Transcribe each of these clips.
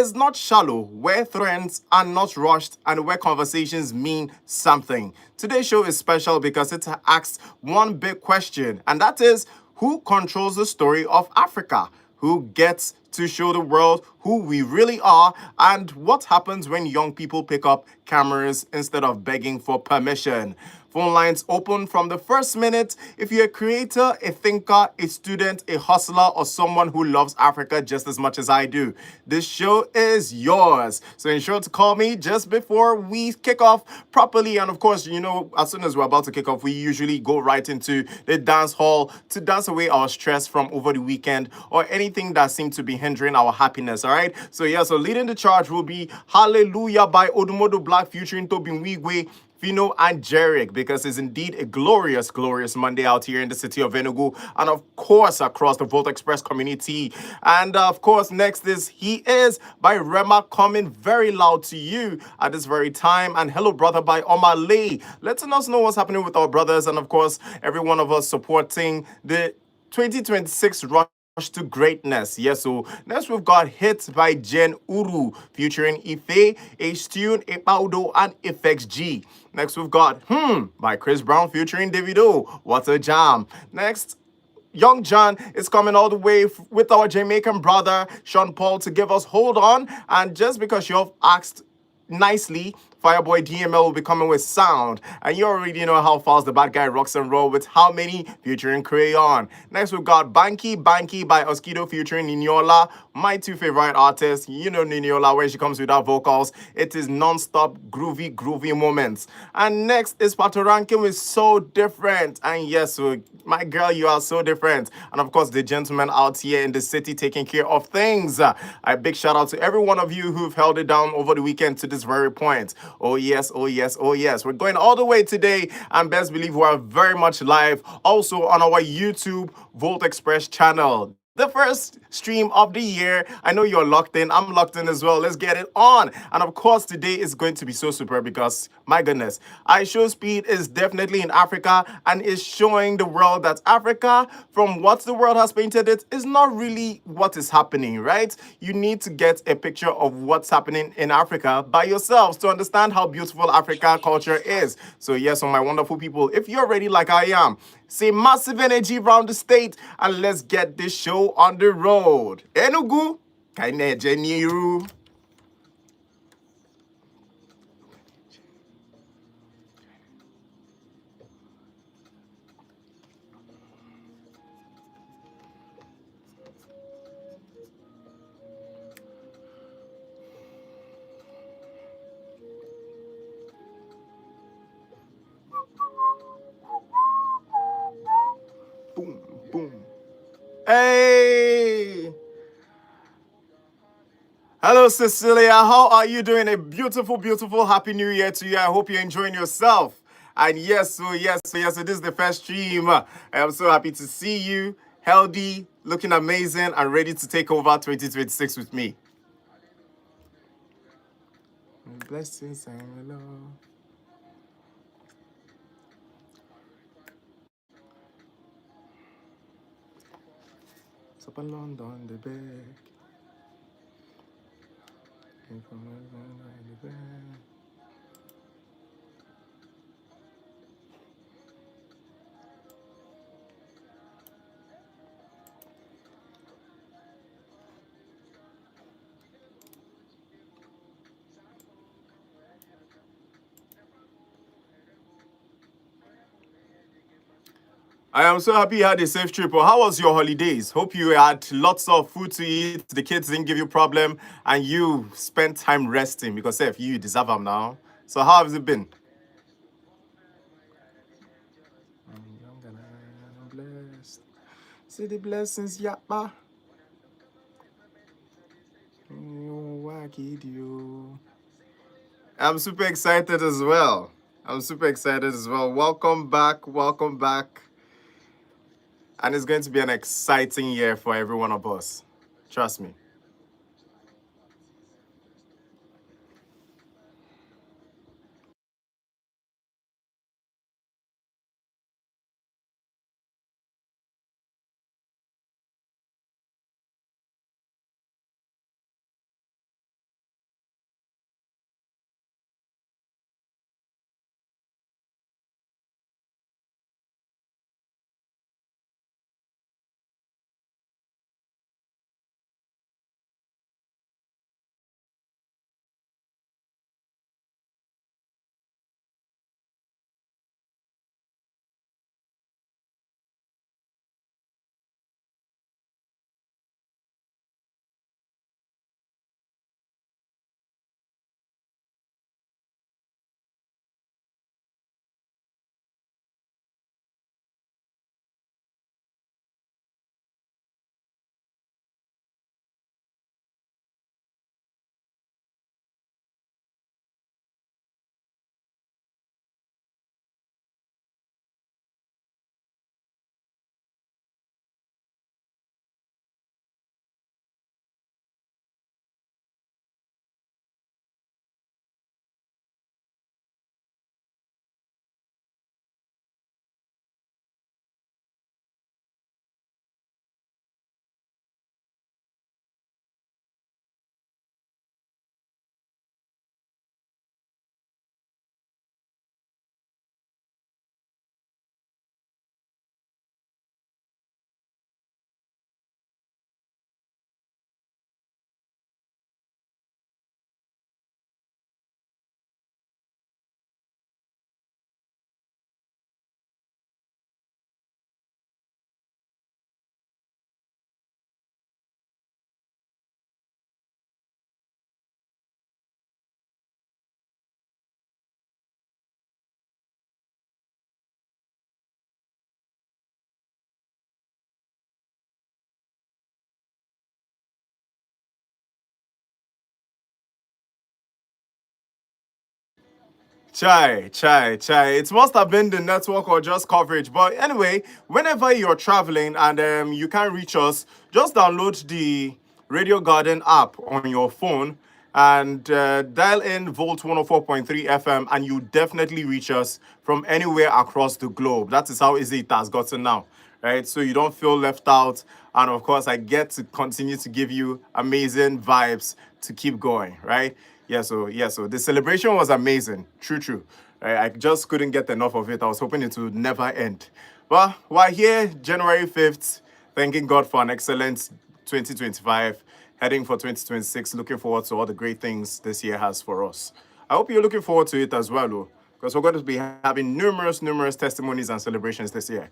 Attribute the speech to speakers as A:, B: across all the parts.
A: is not shallow, where trends are not rushed, and where conversations mean something. Today's show is special because it asks one big question, and that is, who controls the story of Africa? Who gets to show the world who we really are, and what happens when young people pick up cameras instead of begging for permission? Phone lines open from the first minute. If you're a creator, a thinker, a student, a hustler, or someone who loves Africa just as much as I do, this show is yours. So ensure to call me just before we kick off properly. And of course, as soon as we're about to kick off, we usually go right into the dance hall to dance away our stress from over the weekend or anything that seemed to be hindering our happiness. All right. So leading the charge will be Hallelujah by Odumodu Black featuring Tobin Wigwe, Fino and Jerick, because it's indeed a glorious, glorious Monday out here in the city of Enugu, and of course across the Volt Express community. And of course, next is He Is by Rema, coming very loud to you at this very time. And Hello Brother by Omar Lee, letting us know what's happening with our brothers, and of course, every one of us supporting the 2026 Rush to Greatness. Yes, so next we've got Hits by Jen Uru featuring Ife, H-Tune, Epaudo, and Effects G. Next we've got by Chris Brown featuring Davido. What a jam. Next, Young John is coming all the way with our Jamaican brother Sean Paul to give us Hold On. And just because you've asked nicely, Fireboy DML will be coming with Sound. And you already know how fast the bad guy rocks and roll with How Many featuring Crayon. Next, we've got Banky Banky by Oskido featuring Niniola. My two favorite artists. You know Niniola when she comes with her vocals. It is non-stop groovy, groovy moments. And next is Patoranking with So Different. And yes, so my girl, you are so different. And of course, the gentlemen out here in the city taking care of things. A big shout out to every one of you who've held it down over the weekend to this very point. Oh yes, oh yes, oh yes. We're going all the way today, and best believe we are very much live also on our YouTube Volt Express channel. The first stream of the year. I know you're locked in. I'm locked in as well. Let's get it on. And of course, today is going to be so super because, my goodness, iShowSpeed is definitely in Africa and is showing the world that Africa, from what the world has painted it, is not really what is happening, right? You need to get a picture of what's happening in Africa by yourselves to understand how beautiful African culture is. So yes, my wonderful people, if you're ready like I am, say massive energy around the state and let's get this show on the road. Enugu, Kaineje Niru. Boom, boom. Hey! Hello, Cecilia. How are you doing? A beautiful, beautiful Happy New Year to you. I hope you're enjoying yourself. And yes, it is the first stream. I am so happy to see you, healthy, looking amazing, and ready to take over 2026 with me. Blessings and love. Up in London, the bag. From the bag. I am so happy you had a safe trip. Well, how was your holidays? Hope you had lots of food to eat. The kids didn't give you problem, and you spent time resting because if you deserve them now. So how has it been? I'm blessed. See the blessings, yappa. I'm super excited as well. I'm super excited as well. Welcome back. Welcome back. And it's going to be an exciting year for every one of us. Trust me. Chai, chai, chai. It must have been the network or just coverage. But anyway, whenever you're traveling and you can't reach us, just download the Radio Garden app on your phone and dial in Volt 104.3 FM, and you definitely reach us from anywhere across the globe. That is how easy it has gotten now, right? So you don't feel left out. And of course, I get to continue to give you amazing vibes to keep going, right? So the celebration was amazing. True, true. I just couldn't get enough of it. I was hoping it would never end. Well, we're here January 5th, thanking God for an excellent 2025, heading for 2026, looking forward to all the great things this year has for us. I hope you're looking forward to it as well, though, because we're going to be having numerous testimonies and celebrations this year.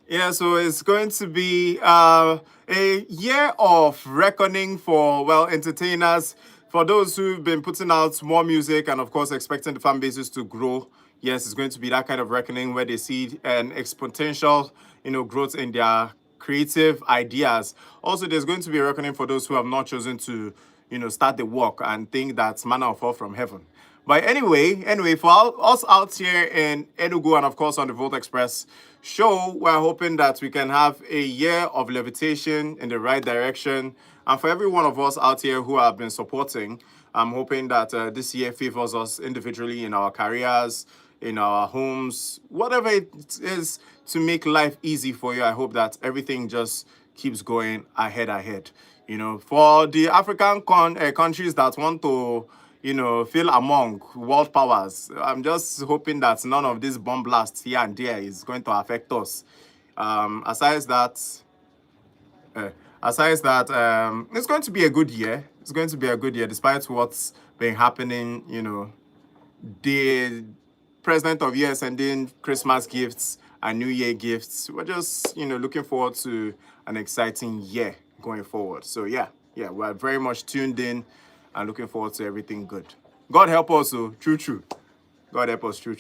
A: Yeah, so it's going to be a year of reckoning for, well, entertainers, for those who've been putting out more music and, of course, expecting the fan bases to grow. Yes, it's going to be that kind of reckoning where they see an exponential, growth in their creative ideas. Also, there's going to be a reckoning for those who have not chosen to, start the work and think that manna will fall from heaven. But anyway, for us out here in Enugu and of course on the Volt Express show, we're hoping that we can have a year of levitation in the right direction. And for every one of us out here who have been supporting, I'm hoping that this year favors us individually in our careers, in our homes, whatever it is to make life easy for you. I hope that everything just keeps going ahead. For the African countries that want to feel among world powers. I'm just hoping that none of these bomb blasts here and there is going to affect us. Um, aside that, uh, it's going to be a good year. It's going to be a good year, despite what's been happening. The president of US sending Christmas gifts and New Year gifts. We're just, looking forward to an exciting year going forward. So yeah, we're very much tuned in and looking forward to everything good. God help us, oh, true. God help us, true.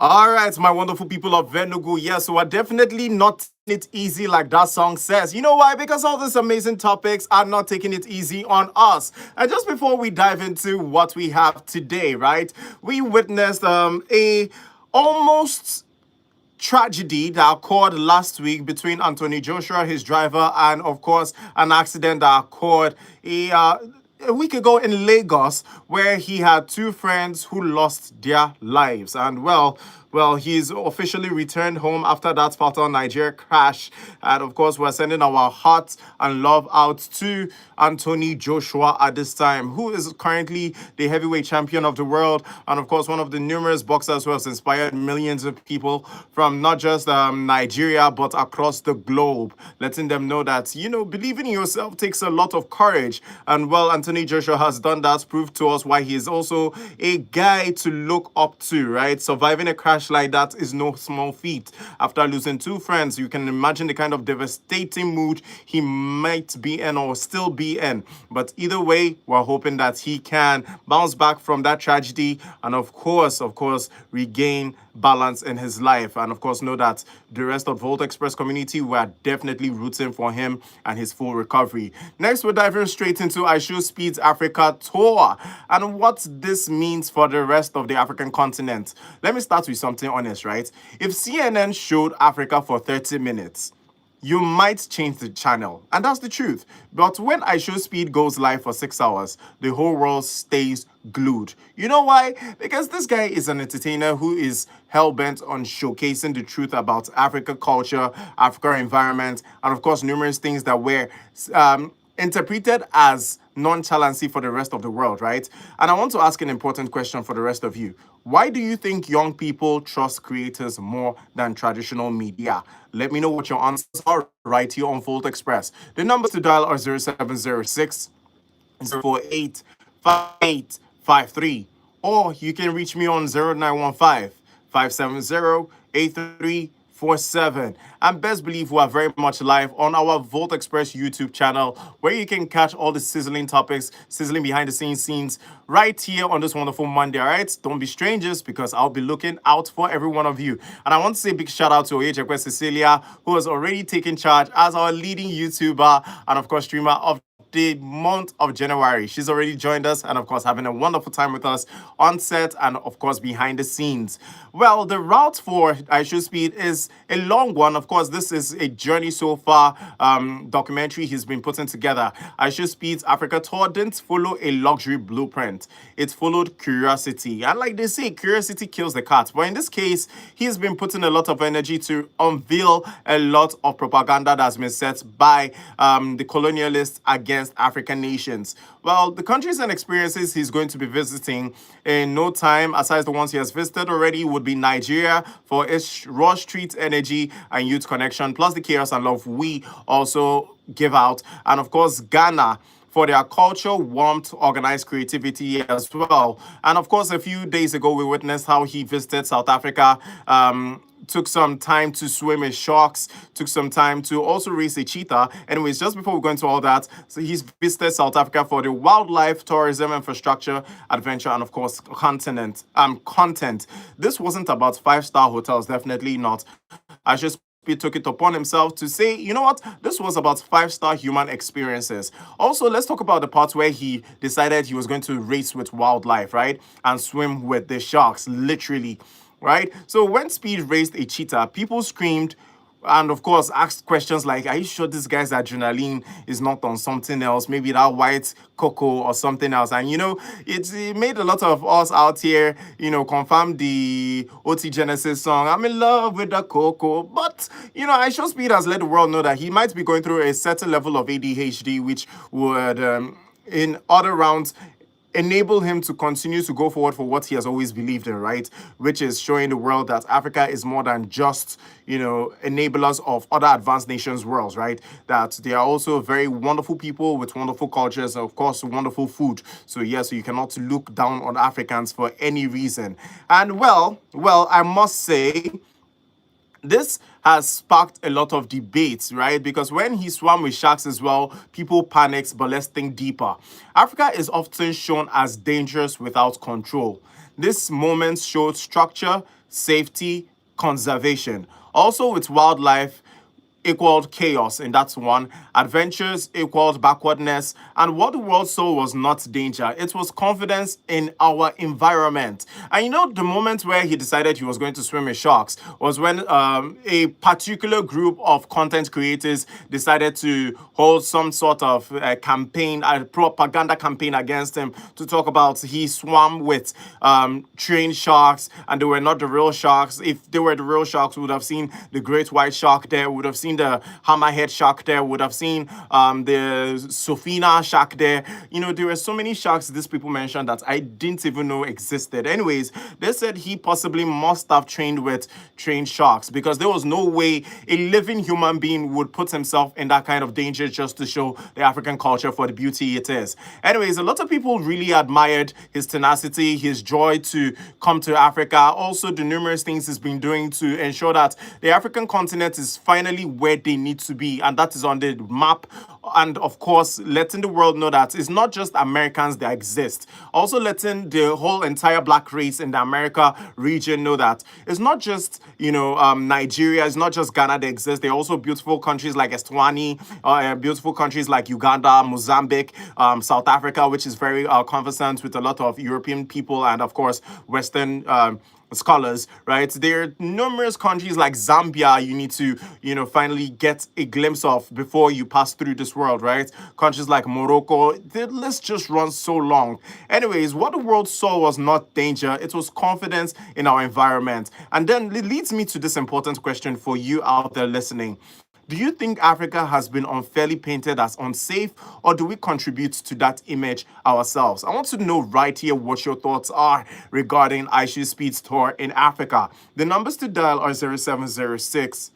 A: All right, my wonderful people of Venugu. Yes, we are definitely not taking it easy like that song says. You know why? Because all these amazing topics are not taking it easy on us. And just before we dive into what we have today, right? We witnessed a almost tragedy that occurred last week between Anthony Joshua, his driver, and of course, an accident that occurred a week ago in Lagos, where he had two friends who lost their lives. And he's officially returned home after that fatal Nigeria crash. And of course, we're sending our hearts and love out to Anthony Joshua at this time, who is currently the heavyweight champion of the world, and of course, one of the numerous boxers who has inspired millions of people from not just Nigeria, but across the globe, letting them know that, believing in yourself takes a lot of courage. And Anthony Joshua has done that, proved to us why he is also a guy to look up to, right? Surviving a crash like that is no small feat. After losing two friends, you can imagine the kind of devastating mood he might be in or still be in. But either way, we're hoping that he can bounce back from that tragedy and of course, regain balance in his life. And of course, know that the rest of Volt Express community, we're definitely rooting for him and his full recovery. Next, we're diving straight into iShowSpeed's Africa tour and what this means for the rest of the African continent. Let me start with something honest, right? If CNN showed Africa for 30 minutes, you might change the channel. And that's the truth. But when iShowSpeed goes live for 6 hours, the whole world stays glued. You know why? Because this guy is an entertainer who is hell-bent on showcasing the truth about Africa culture, Africa environment, and of course, numerous things that were interpreted as nonchalancy for the rest of the world, right? And I want to ask an important question for the rest of you. Why do you think young people trust creators more than traditional media? Let me know what your answers are right here on Volt Express. The numbers to dial are 0706 048 5853, or you can reach me on 0915 570 8347. And best believe we are very much live on our Volt Express YouTube channel, where you can catch all the sizzling topics, sizzling behind the scenes right here on this wonderful Monday. All right, don't be strangers, because I'll be looking out for every one of you. And I want to say a big shout out to Oyejekwe Cecilia, who has already taken charge as our leading YouTuber and of course streamer of the month of January. She's already joined us and, of course, having a wonderful time with us on set and, of course, behind the scenes. Well, the route for iShowSpeed is a long one. Of course, this is a journey so far documentary he's been putting together. iShowSpeed's Africa tour didn't follow a luxury blueprint. It followed curiosity. And like they say, curiosity kills the cat. But in this case, he's been putting a lot of energy to unveil a lot of propaganda that's been set by the colonialists against African nations. Well, the countries and experiences he's going to be visiting in no time, aside the ones he has visited already, would be Nigeria for its raw street energy and youth connection, plus the chaos and love we also give out. And of course, Ghana for their culture, warmth, organized creativity as well. And of course, a few days ago, we witnessed how he visited South Africa, took some time to swim in sharks, took some time to also race a cheetah. Anyways, just before we go into all that, so he's visited South Africa for the wildlife, tourism, infrastructure, adventure, and of course, content. This wasn't about five-star hotels, definitely not. I just he took it upon himself to say, you know what, this was about five-star human experiences. Also, let's talk about the part where he decided he was going to race with wildlife, right? And swim with the sharks, literally, right? So when Speed raced a cheetah, people screamed and of course asked questions like, are you sure this guy's adrenaline is not on something else, maybe that white cocoa or something else? And it made a lot of us out here confirm the OT Genesis song, I'm in love with the cocoa. But iShowSpeed has let the world know that he might be going through a certain level of ADHD, which would in other rounds enable him to continue to go forward for what he has always believed in, right? Which is showing the world that Africa is more than just, enablers of other advanced nations' worlds, right? That they are also very wonderful people with wonderful cultures and, of course, wonderful food. So, yes, so you cannot look down on Africans for any reason. And, well, I must say, This has sparked a lot of debates, right? Because when he swam with sharks as well, people panicked, but let's think deeper. Africa is often shown as dangerous without control. This moment showed structure, safety, conservation. Also, with wildlife, equaled chaos in that one. Adventures equaled backwardness. And what the world saw was not danger, it was confidence in our environment. And you know, the moment where he decided he was going to swim with sharks was when a particular group of content creators decided to hold some sort of campaign, a propaganda campaign against him to talk about he swam with trained sharks and they were not the real sharks. If they were the real sharks, we would have seen the great white shark there, we would have seen the hammerhead shark there, would have seen the Sofina shark there. You know, there were so many sharks these people mentioned that I didn't even know existed. Anyways, they said he possibly must have trained with trained sharks because there was no way a living human being would put himself in that kind of danger just to show the African culture for the beauty it is. Anyways, a lot of people really admired his tenacity, his joy to come to Africa, also the numerous things he's been doing to ensure that the African continent is finally where they need to be, and that is on the map. And of course, letting the world know that it's not just Americans that exist, also letting the whole entire black race in the America region know that it's not just, you know, Nigeria, it's not just Ghana that exists. There are also beautiful countries like Eswatini, beautiful countries like Uganda, Mozambique, South Africa, which is very conversant with a lot of European people and of course Western scholars, right? There are numerous countries like Zambia you need to, you know, finally get a glimpse of before you pass through this world, right? Countries like Morocco, the list just runs so long. Anyways, what the world saw was not danger, it was confidence in our environment. And then it leads me to this important question for you out there listening. Do you think Africa has been unfairly painted as unsafe, or do we contribute to that image ourselves? I want to know right here what your thoughts are regarding iShowSpeed's tour in Africa. The numbers to dial are 0706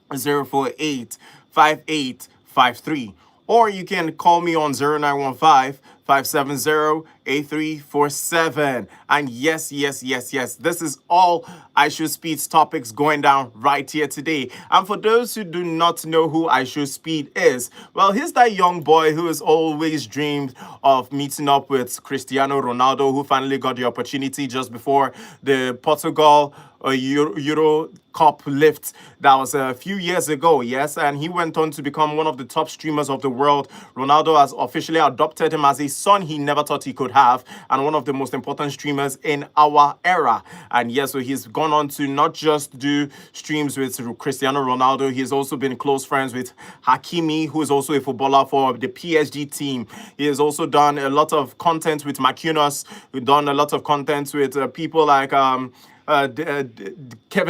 A: 048 5853. Or you can call me on 0915 570 8347. And yes, this is all iShowSpeed's topics going down right here today. And for those who do not know who iShowSpeed is, well, he's that young boy who has always dreamed of meeting up with Cristiano Ronaldo, who finally got the opportunity just before the Portugal Euro Cup lift that was a few years ago, yes, and he went on to become one of the top streamers of the world. Ronaldo has officially adopted him as a son he never thought he could have, and one of the most important streamers in our era. And yes, so he's gone on to not just do streams with Cristiano Ronaldo, he's also been close friends with Hakimi, who is also a footballer for the PSG team. He has also done a lot of content with Marquinhos, we've done a lot of content with people like Kevin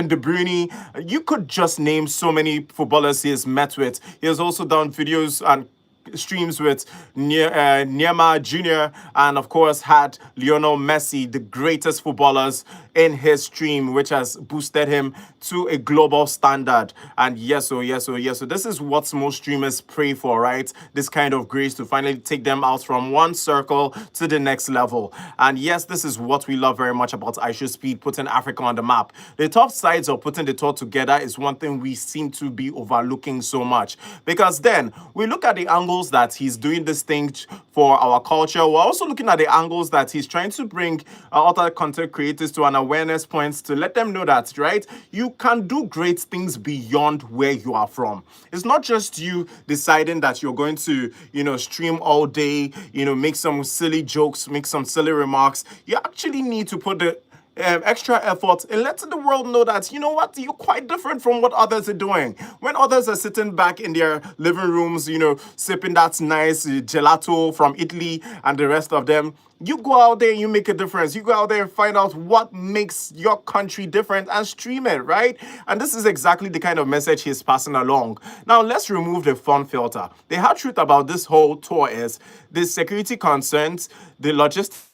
A: De Bruyne. You could just name so many footballers he has met with. He has also done videos and streams with Neymar Jr. and of course had Lionel Messi, the greatest footballers in his stream, which has boosted him to a global standard. And so this is what most streamers pray for, right? This kind of grace to finally take them out from one circle to the next level. And yes, this is what we love very much about iShowSpeed, putting Africa on the map. The top sides of putting the tour together is one thing we seem to be overlooking so much, because then we look at the angles that he's doing this thing for our culture. We're also looking at the angles that he's trying to bring other content creators to an awareness points to let them know that, right, you can do great things beyond where you are from. It's not just you deciding that you're going to, you know, stream all day, you know, make some silly jokes, make some silly remarks. You actually need to put the extra effort in letting the world know that, you know what, you're quite different from what others are doing. When others are sitting back in their living rooms, you know, sipping that nice gelato from Italy and the rest of them, you go out there and you make a difference. You go out there and find out what makes your country different and stream it, right? And this is exactly the kind of message he's passing along. Now, let's remove the fun filter. The hard truth about this whole tour is the security concerns, the logistics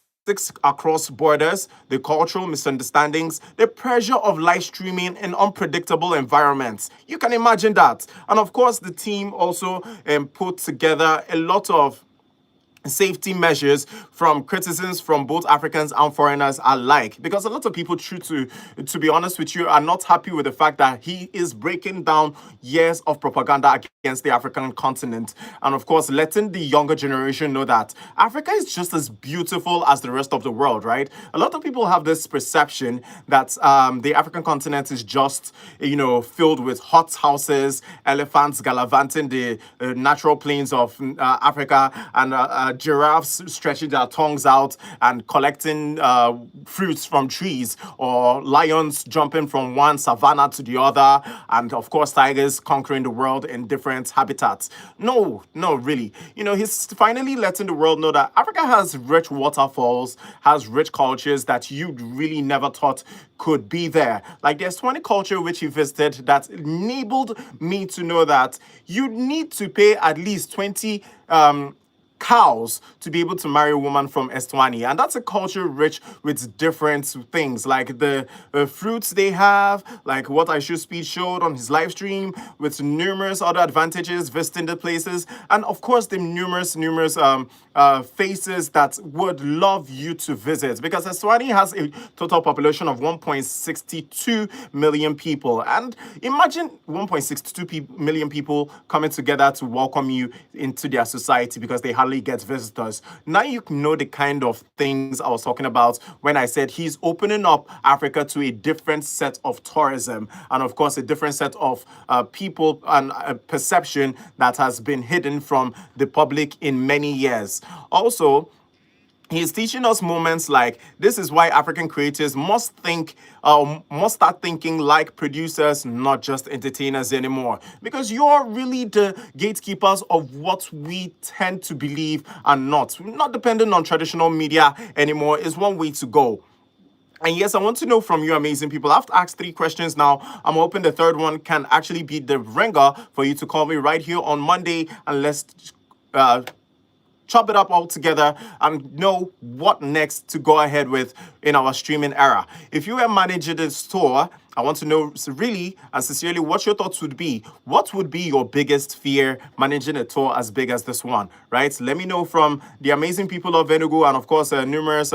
A: across borders, the cultural misunderstandings, the pressure of live streaming in unpredictable environments. You can imagine that. And of course, the team also put together a lot of safety measures from criticisms from both Africans and foreigners alike. Because a lot of people, true to be honest with you, are not happy with the fact that he is breaking down years of propaganda against the African continent. And of course, letting the younger generation know that Africa is just as beautiful as the rest of the world, right? A lot of people have this perception that the African continent is just, filled with hot houses, elephants gallivanting the natural plains of Africa, and giraffes stretching their tongues out and collecting fruits from trees, or lions jumping from one savanna to the other, and of course tigers conquering the world in different habitats. No, really. He's finally letting the world know that Africa has rich waterfalls, has rich cultures that you really never thought could be there. Like there's 20 culture which he visited that enabled me to know that you need to pay at least 20 cows to be able to marry a woman from Eswatini. And that's a culture rich with different things, like the fruits they have, like what I Should Speed showed on his live stream, with numerous other advantages visiting the places, and of course the numerous faces that would love you to visit, because Eswatini has a total population of 1.62 million people. And imagine 1.62 million people coming together to welcome you into their society because they hardly get visitors. Now you know the kind of things I was talking about when I said he's opening up Africa to a different set of tourism, and of course a different set of people and perception that has been hidden from the public in many years. Also, he's teaching us moments like this is why African creators must start thinking like producers, not just entertainers anymore. Because you're really the gatekeepers of what we tend to believe and not. Not dependent on traditional media anymore is one way to go. And yes, I want to know from you, amazing people. I have to ask 3 questions now. I'm hoping the third one can actually be the ringer for you to call me right here on Monday, and let's chop it up all together and know what next to go ahead with in our streaming era. If you were managing the store, I want to know really and sincerely what your thoughts would be. What would be your biggest fear managing a tour as big as this one, right? Let me know from the amazing people of Enugu, and of course numerous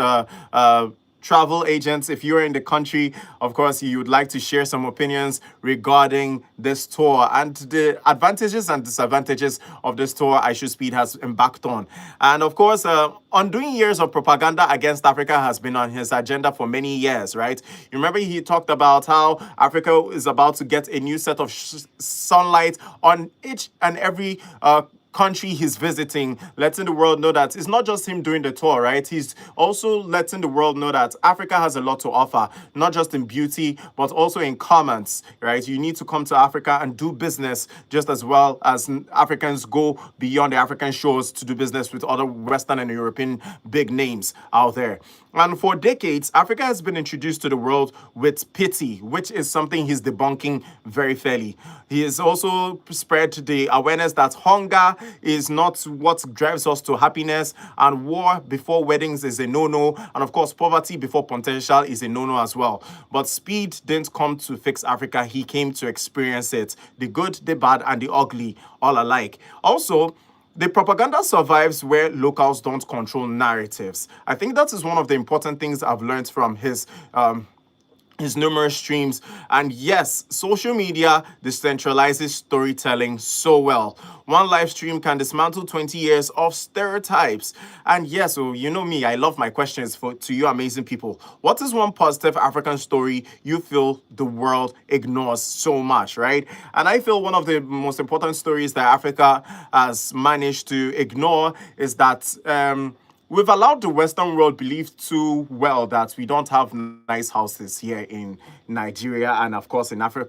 A: travel agents. If you're in the country, of course, you would like to share some opinions regarding this tour and the advantages and disadvantages of this tour I Should Speed has embarked on. And of course, undoing years of propaganda against Africa has been on his agenda for many years, right? You remember he talked about how Africa is about to get a new set of sunlight on each and every country he's visiting, letting the world know that it's not just him doing the tour, right? He's also letting the world know that Africa has a lot to offer, not just in beauty, but also in commerce, right? You need to come to Africa and do business just as well as Africans go beyond the African shores to do business with other Western and European big names out there. And for decades, Africa has been introduced to the world with pity, which is something he's debunking very fairly. He has also spread the awareness that hunger is not what drives us to happiness, and war before weddings is a no-no, and of course poverty before potential is a no-no as well. But Speed didn't come to fix Africa, he came to experience it, the good, the bad, and the ugly, all alike. Also, the propaganda survives where locals don't control narratives. I think that is one of the important things I've learned from his numerous streams. And yes, social media decentralizes storytelling so well. One live stream can dismantle 20 years of stereotypes. And yes, so you know me, I love my questions to you amazing people. What is one positive African story you feel the world ignores so much, right? And I feel one of the most important stories that Africa has managed to ignore is that we've allowed the Western world believe too well that we don't have nice houses here in Nigeria and, of course, in other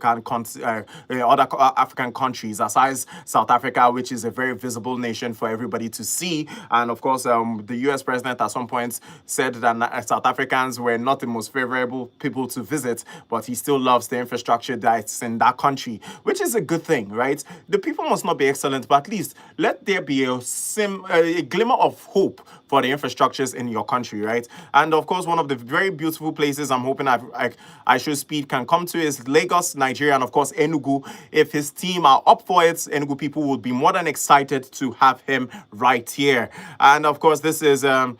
A: African countries, aside South Africa, which is a very visible nation for everybody to see. And, of course, the U.S. president at some point said that South Africans were not the most favorable people to visit, but he still loves the infrastructure that's in that country, which is a good thing, right? The people must not be excellent, but at least let there be a glimmer of hope for the infrastructures in your country, right? And of course, one of the very beautiful places I'm hoping I Show Speed can come to is Lagos, Nigeria, and of course Enugu. If his team are up for it, Enugu people would be more than excited to have him right here. And of course, this is an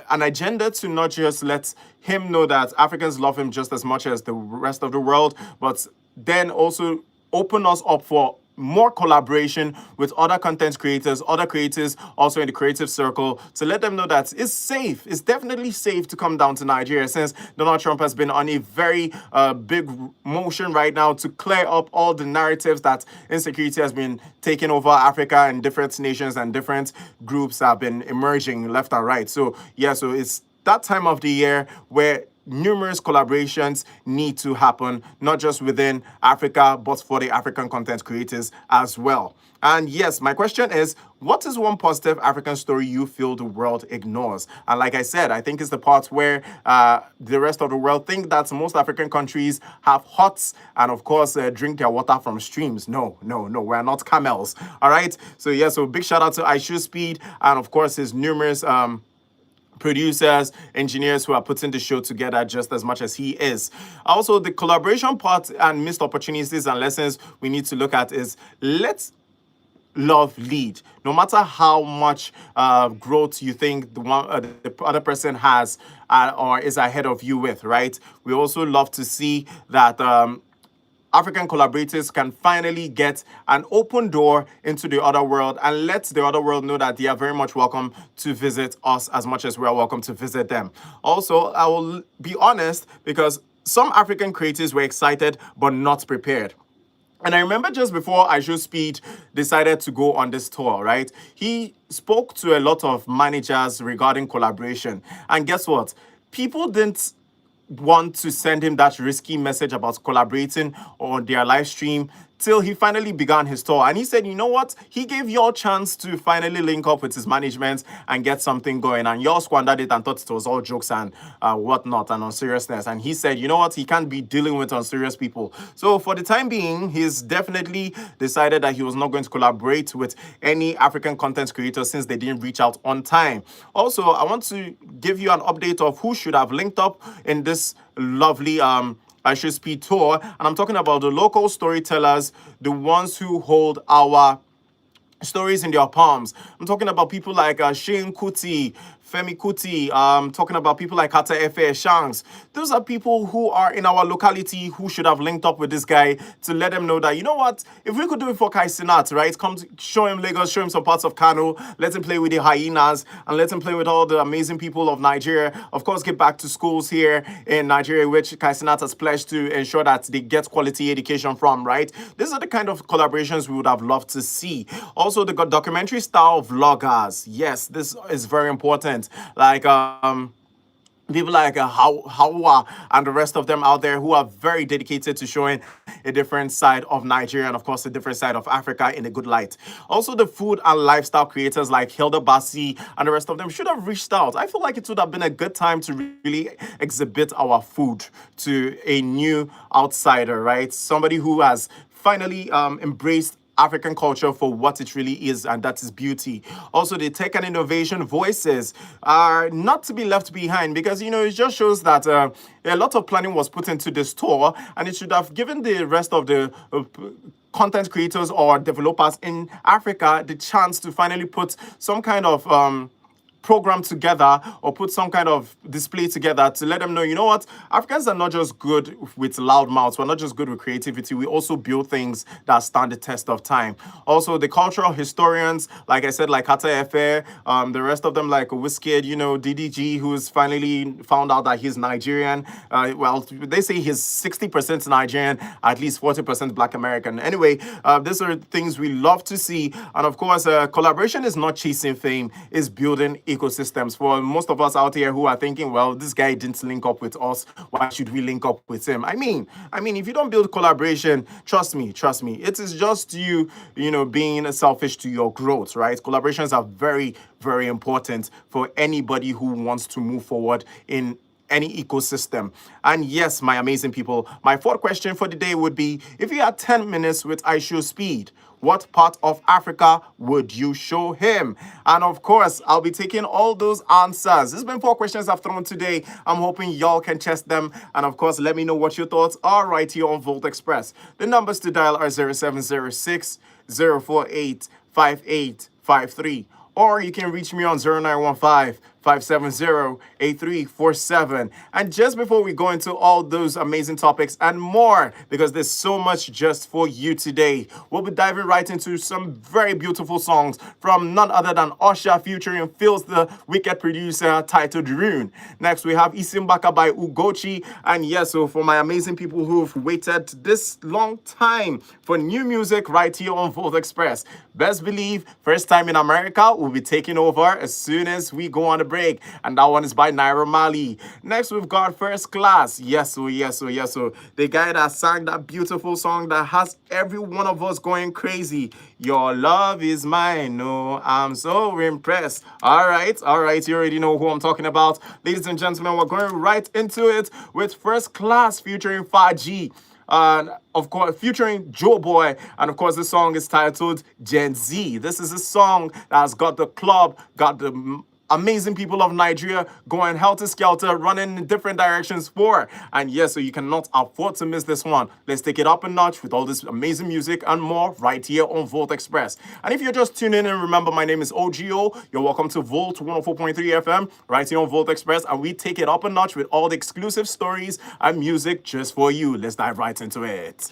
A: agenda to not just let him know that Africans love him just as much as the rest of the world, but then also open us up for more collaboration with other content creators, other creators also in the creative circle, to let them know that it's safe. It's definitely safe to come down to Nigeria, since Donald Trump has been on a very big motion right now to clear up all the narratives that insecurity has been taking over Africa, and different nations and different groups have been emerging left and right. So yeah, so it's that time of the year where numerous collaborations need to happen, not just within Africa, but for the African content creators as well. And yes, my question is, what is one positive African story you feel the world ignores? And like I said, I think it's the part where the rest of the world think that most African countries have huts and, of course, drink their water from streams. No, we're not camels. All right. So yeah, so big shout out to I Show Speed, and of course his numerous producers, engineers who are putting the show together just as much as he is. Also, the collaboration part and missed opportunities and lessons we need to look at is, let's love lead. No matter how much growth you think the other person has or is ahead of you with, right? We also love to see that African collaborators can finally get an open door into the other world and let the other world know that they are very much welcome to visit us as much as we are welcome to visit them. Also, I will be honest, because some African creators were excited but not prepared. And I remember just before I Show Speed decided to go on this tour, right? He spoke to a lot of managers regarding collaboration. And guess what? People didn't want to send him that risky message about collaborating on their live stream till he finally began his tour. And he said, you know what? He gave you a chance to finally link up with his management and get something going. And you all squandered it and thought it was all jokes and whatnot and unseriousness. And he said, you know what? He can't be dealing with unserious people. So for the time being, he's definitely decided that he was not going to collaborate with any African content creator since they didn't reach out on time. Also, I want to give you an update of who should have linked up in this lovely I Show Speed tour, and I'm talking about the local storytellers, the ones who hold our stories in their palms. I'm talking about people like Shane Kuti, Femi Kuti, talking about people like Kata Efe Shanks. Those are people who are in our locality who should have linked up with this guy to let them know that, you know what, if we could do it for Kai Sinat, right? Come to show him Lagos, show him some parts of Kano, let him play with the hyenas, and let him play with all the amazing people of Nigeria. Of course, get back to schools here in Nigeria, which Kai Sinat has pledged to ensure that they get quality education from, right? These are the kind of collaborations we would have loved to see. Also, the documentary style vloggers. Yes, this is very important. Like people like Hawa and the rest of them out there who are very dedicated to showing a different side of Nigeria and, of course, a different side of Africa in a good light. Also, the food and lifestyle creators like Hilda Bassi and the rest of them should have reached out. I feel like it would have been a good time to really exhibit our food to a new outsider, right? Somebody who has finally embraced African culture for what it really is, and that is beauty. Also, the tech and innovation voices are not to be left behind, because, you know, it just shows that a lot of planning was put into this tour, and it should have given the rest of the content creators or developers in Africa the chance to finally put some kind of program together or put some kind of display together to let them know, you know what, Africans are not just good with loud mouths, we're not just good with creativity, we also build things that stand the test of time. Also, the cultural historians, like I said, like Kata Efe, the rest of them like Wizkid, you know, DDG, who's finally found out that he's Nigerian. Well, they say he's 60% Nigerian, at least 40% Black American. Anyway, these are things we love to see. And of course, collaboration is not chasing fame, it's building ecosystems. For most of us out here who are thinking, well, this guy didn't link up with us, why should we link up with him? I mean, if you don't build collaboration, trust me, it is just you know, being selfish to your growth, right? Collaborations are very, very important for anybody who wants to move forward in any ecosystem. And yes, my amazing people, my fourth question for the day would be, if you had 10 minutes with Aisho Speed, what part of Africa would you show him? And of course, I'll be taking all those answers. This has been four questions I've thrown today. I'm hoping y'all can test them. And of course, let me know what your thoughts are right here on Volt Express. The numbers to dial are 0706 048 5853. Or you can reach me on 0915 570-8347. And just before we go into all those amazing topics and more, because there's so much just for you today, we'll be diving right into some very beautiful songs from none other than Usher featuring Phil's the Wicked producer titled Rune. Next, we have Isimbaka by Ugochi. And yes, so for my amazing people who've waited this long time for new music right here on Volt Express, best believe, first time in America, we'll be taking over as soon as we go on the break. And that one is by Naira Marley. Next, we've got First Class. Yes, so yes, so yes, so the guy that sang that beautiful song that has every one of us going crazy. Your love is mine. No, I'm so impressed. All right, you already know who I'm talking about. Ladies and gentlemen, we're going right into it with First Class featuring 5G. Of course, featuring Joe Boy. And of course, the song is titled Gen Z. This is a song that has got the club, got the amazing people of Nigeria going helter-skelter, running in different directions for. And yes, so you cannot afford to miss this one. Let's take it up a notch with all this amazing music and more right here on Volt Express. And if you're just tuning in, remember my name is OGO. You're welcome to Volt 104.3 FM right here on Volt Express. And we take it up a notch with all the exclusive stories and music just for you. Let's dive right into it.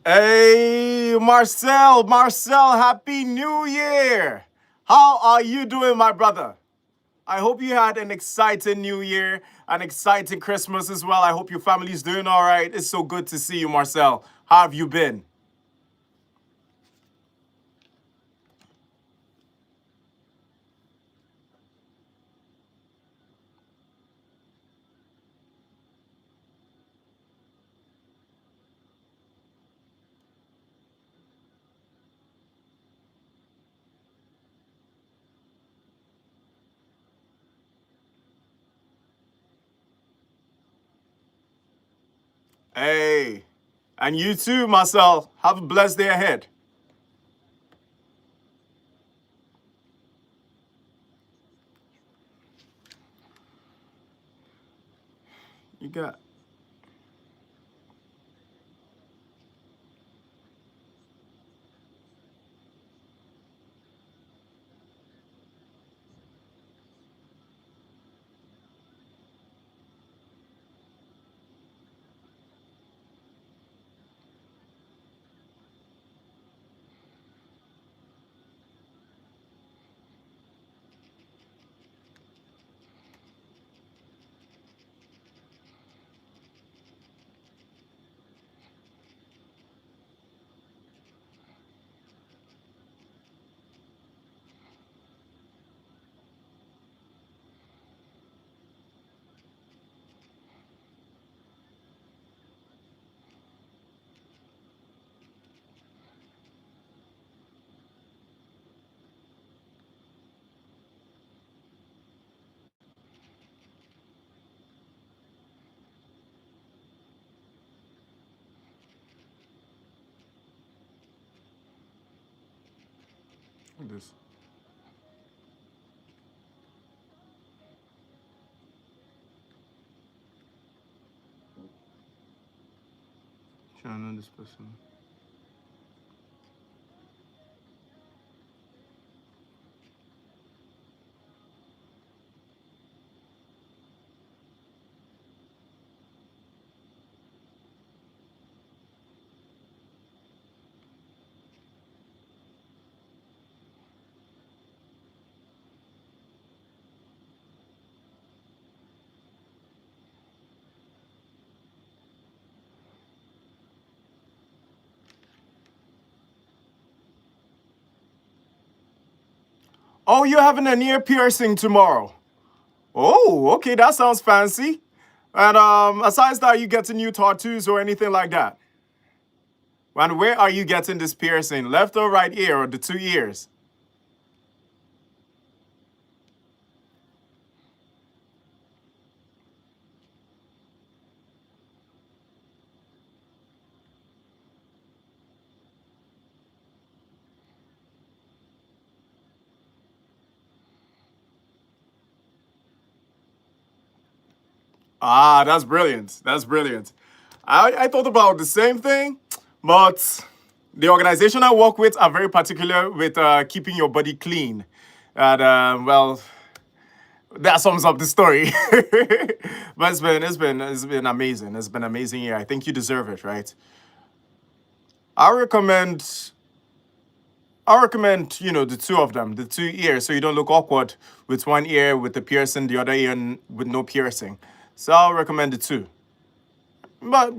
A: Hey, Marcel, Happy New Year. How are you doing, my brother? I hope you had an exciting New Year, an exciting Christmas as well. I hope your family's doing all right. It's so good to see you, Marcel. How have you been? Hey, and you too, Marcel. Have a blessed day ahead. You got. This. Trying to know this person. Oh, you're having an ear piercing tomorrow. Oh, okay, that sounds fancy. And aside that, are you getting new tattoos or anything like that? And where are you getting this piercing? Left or right ear or the two ears? Ah, that's brilliant. That's brilliant. I thought about the same thing, but the organization I work with are very particular with keeping your body clean. And well, that sums up the story. But it's been amazing. It's been an amazing year. I think you deserve it, right? I recommend the two of them, the two ears, so you don't look awkward with one ear with the piercing, the other ear with no piercing. So I'll recommend the two. But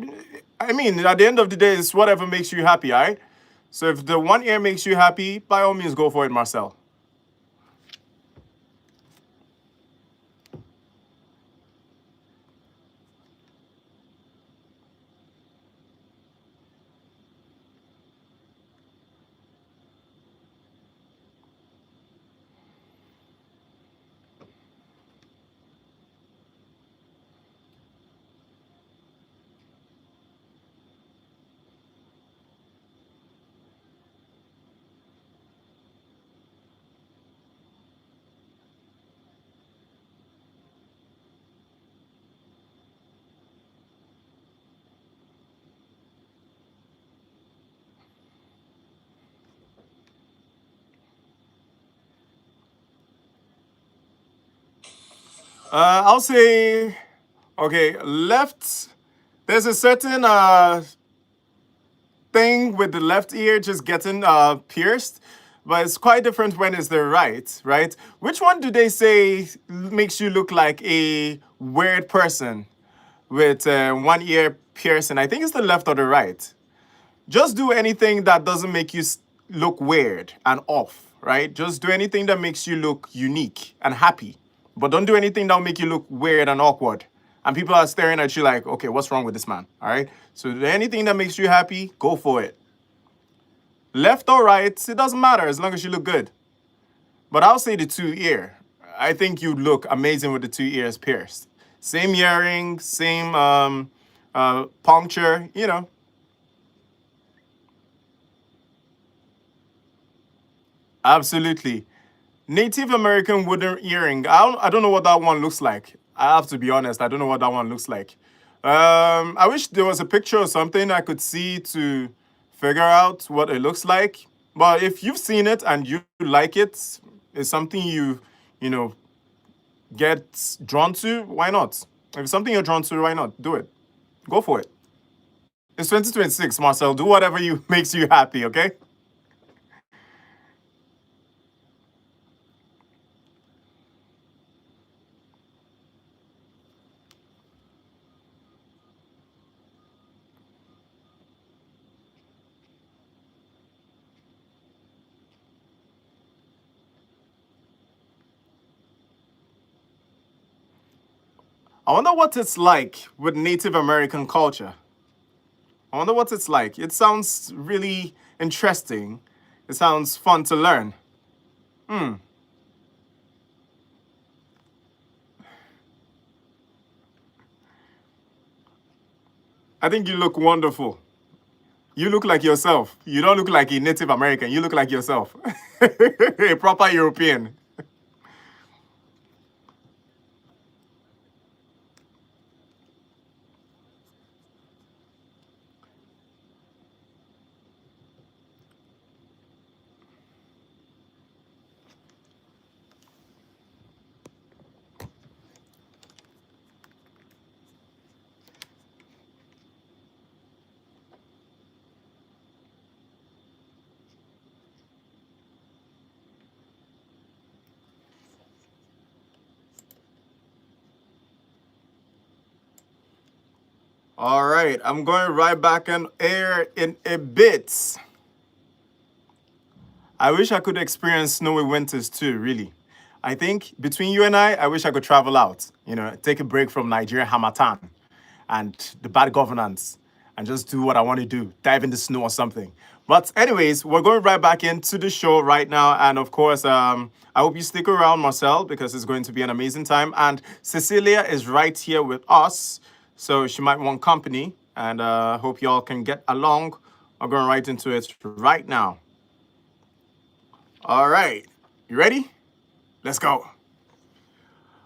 A: I mean, at the end of the day, it's whatever makes you happy, all right? So if the one ear makes you happy, by all means, go for it, Marcel. I'll say, okay, left. There's a certain thing with the left ear just getting pierced, but it's quite different when it's the right, right? Which one do they say makes you look like a weird person with one ear piercing? I think it's the left or the right. Just do anything that doesn't make you look weird and off, right? Just do anything that makes you look unique and happy. But don't do anything that will make you look weird and awkward. And people are staring at you like, okay, what's wrong with this man? All right. So do anything that makes you happy, go for it. Left or right, it doesn't matter as long as you look good. But I'll say the two ear. I think you look amazing with the two ears pierced. Same earring, same puncture, you know. Absolutely. Native American wooden earring. I don't know what that one looks like. I have to be honest. I don't know what that one looks like. I wish there was a picture or something I could see to figure out what it looks like. But if you've seen it and you like it, it's something you know, get drawn to, why not? If it's something you're drawn to, why not? Do it. Go for it. It's 2026, Marcel. Do whatever you makes you happy, okay? I wonder what it's like with Native American culture. I wonder what it's like. It sounds really interesting. It sounds fun to learn. Hmm. I think you look wonderful. You look like yourself. You don't look like a Native American. You look like yourself. A proper European. All right, I'm going right back on air in a bit. I wish I could experience snowy winters too, really. I think between you and I wish I could travel out, you know, take a break from Nigeria Hamatan and the bad governance and just do what I want to do, dive in the snow or something. But anyways, we're going right back into the show right now. And of course, I hope you stick around, Marcel, because it's going to be an amazing time. And Cecilia is right here with us, so she might want company. And hope y'all can get along. I'm going right into it right now. All right. You ready? Let's go.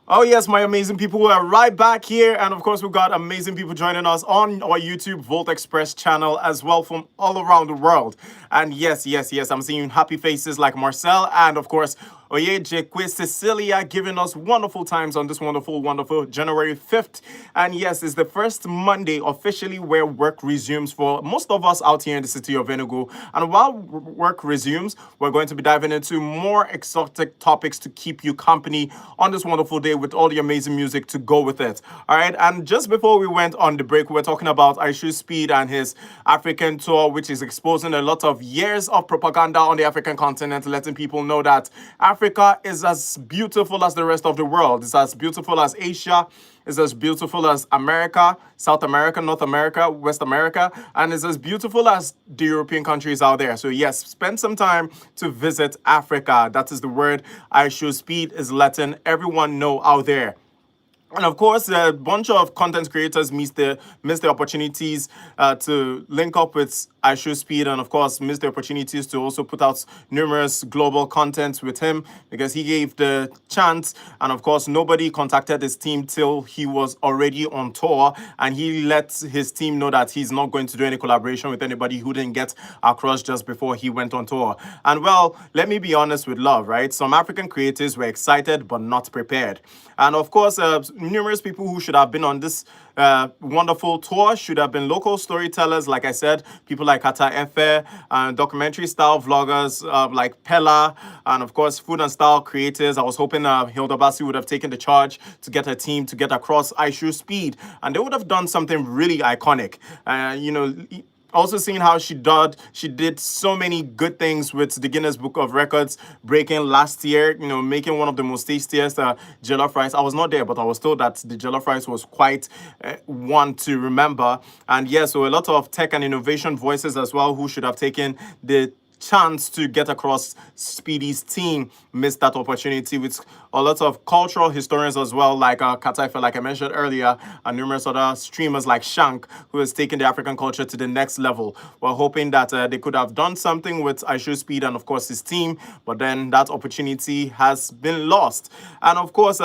A: Oh, yes, my amazing people. We are right back here. And of course, we've got amazing people joining us on our YouTube Volt Express channel as well from all around the world. And yes, I'm seeing happy faces like Marcel and, of course, Oyejekwe Cecilia giving us wonderful times on this wonderful January 5th. And yes, it's the first Monday officially where work resumes for most of us out here in the city of Enugu. And while work resumes, we're going to be diving into more exotic topics to keep you company on this wonderful day with all the amazing music to go with it. All right. And just before we went on the break, we were talking about IShowSpeed and his African tour, which is exposing a lot of years of propaganda on the African continent, letting people know that Africa is as beautiful as the rest of the world. It's as beautiful as Asia. It's as beautiful as America, South America, North America, West America, and it's as beautiful as the European countries out there. So yes, spend some time to visit Africa. That is the word IShowSpeed is letting everyone know out there. And of course, a bunch of content creators miss the opportunities to link up with IShowSpeed, and of course, miss the opportunities to also put out numerous global content with him because he gave the chance. And of course, nobody contacted his team till he was already on tour, and he let his team know that he's not going to do any collaboration with anybody who didn't get across just before he went on tour. And well, let me be honest with love, right? Some African creators were excited but not prepared. And of course, numerous people who should have been on this wonderful tour should have been local storytellers, like I said, people like like Kata Efe, and documentary style vloggers like Pella, and of course, food and style creators. I was hoping Hilda Basi would have taken the charge to get her team to get across iShoe Speed, and they would have done something really iconic. Also seeing how she did so many good things with the Guinness Book of Records, breaking last year, making one of the most tastiest jollof rice. I was not there, but I was told that the jollof rice was quite one to remember. And yeah, so a lot of tech and innovation voices as well who should have taken the chance to get across. Speedy's team missed that opportunity, with a lot of cultural historians as well, like Kataifa, like I mentioned earlier, and numerous other streamers like Shank, who has taken the African culture to the next level. We're hoping that they could have done something with iShoe Speed and, of course, his team, but then that opportunity has been lost. And, of course,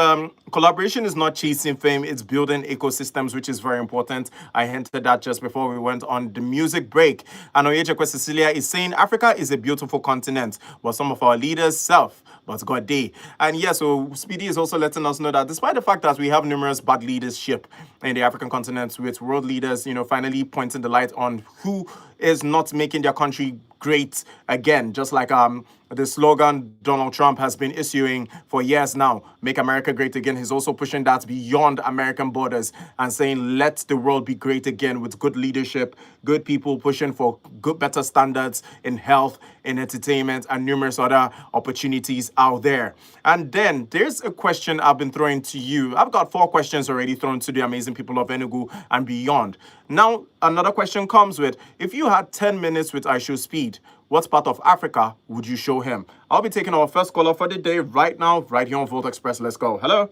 A: collaboration is not chasing fame, it's building ecosystems, which is very important. I hinted that just before we went on the music break. And Oyeje Cecilia is saying Africa is a beautiful continent, but some of our leaders self, but God day. And yeah, so Speedy is also letting us know that despite the fact that we have numerous bad leadership in the African continent, with world leaders, finally pointing the light on who is not making their country great again, just like the slogan Donald Trump has been issuing for years now, make America great again. He's also pushing that beyond American borders and saying, let the world be great again, with good leadership, good people pushing for good, better standards in health, in entertainment, and numerous other opportunities out there. And then there's a question I've been throwing to you. I've got 4 questions already thrown to the amazing people of Enugu and beyond. Now, another question comes with, if you had 10 minutes with iShow Speed, what part of Africa would you show him? I'll be taking our first caller for the day right now, right here on Volt Express. Let's go. Hello.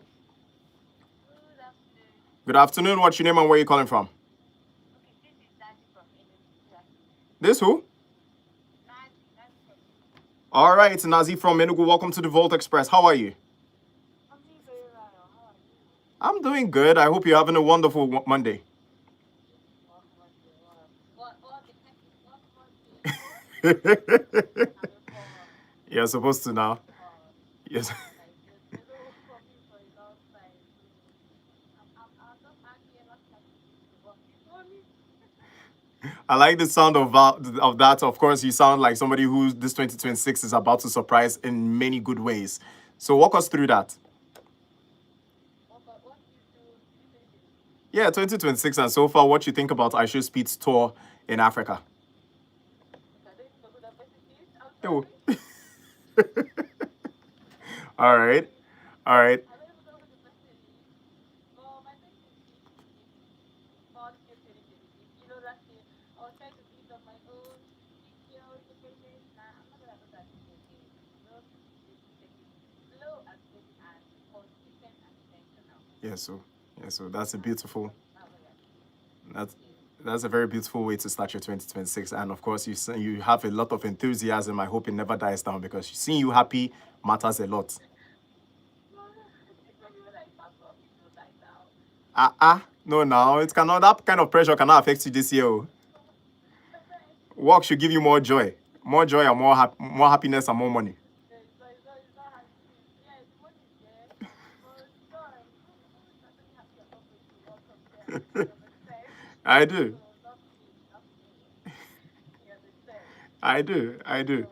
A: Good afternoon. What's your name and where are you calling from? This who? All right, it's Nazi from Enugu. Welcome to the Volt Express. How are you? I'm doing good. I hope you're having a wonderful Monday. You're supposed to now. Yes. I like the sound of that. Of course, you sound like somebody who this 2026 is about to surprise in many good ways. So walk us through that. Yeah, 2026 and so far, what you think about iShow Speed's tour in Africa? Oh. All right. All right. Yeah, so that's a beautiful. That's that's a very beautiful way to start your 2026. And of course, you have a lot of enthusiasm. I hope it never dies down, because seeing you happy matters a lot. No, now it cannot. That kind of pressure cannot affect you this year. Oh. Work should give you more joy, and more happiness and more money. I do. I do. I do.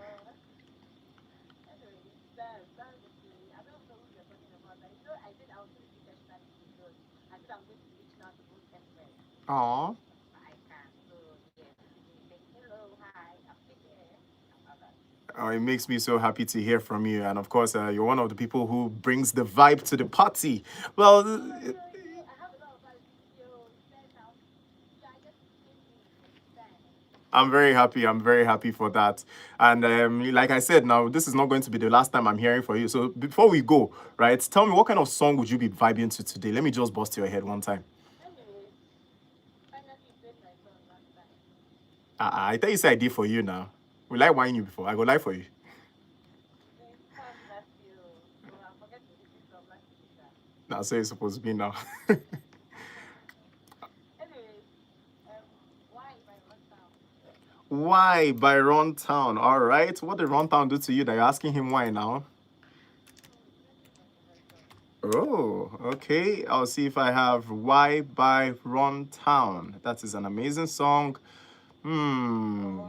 A: Aw. Oh, it makes me so happy to hear from you. And of course, you're one of the people who brings the vibe to the party. Well, I'm very happy. I'm very happy for that. And like I said, now this is not going to be the last time I'm hearing from you. So before we go, right, tell me, what kind of song would you be vibing to today? Let me just bust your head one time. I thought you said I did for you now. Will I whine you before? I go lie for you. That's how it's supposed to be now. Why by Ron Town? All right. What did Ron Town do to you that you're asking him why now? Oh, okay. I'll see if I have Why by Ron Town. That is an amazing song. Hmm.